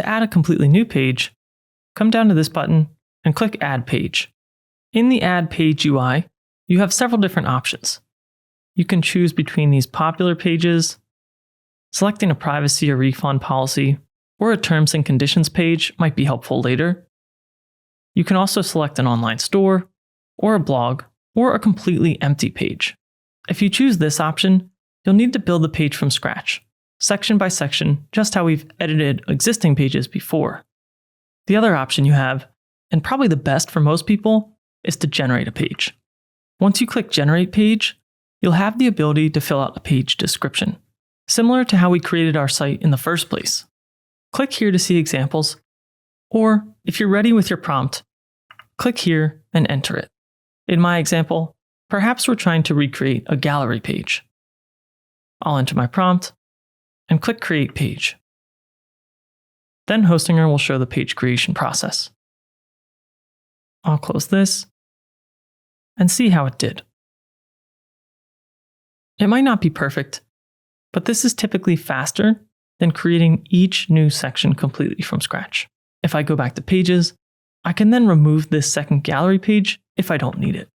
to add a completely new page, come down to this button and click Add Page. In the Add Page UI, you have several different options. You can choose between these popular pages, selecting a privacy or refund policy, or a terms and conditions page might be helpful later. You can also select an online store, or a blog, or a completely empty page. If you choose this option, you'll need to build the page from scratch, section by section, just how we've edited existing pages before. The other option you have, and probably the best for most people, is to generate a page. Once you click Generate Page, you'll have the ability to fill out a page description, similar to how we created our site in the first place. Click here to see examples, or if you're ready with your prompt, click here and enter it. In my example, perhaps we're trying to recreate a gallery page. I'll enter my prompt and click Create Page. Then Hostinger will show the page creation process. I'll close this and see how it did. It might not be perfect, but this is typically faster than creating each new section completely from scratch. If I go back to Pages, I can then remove this second gallery page if I don't need it.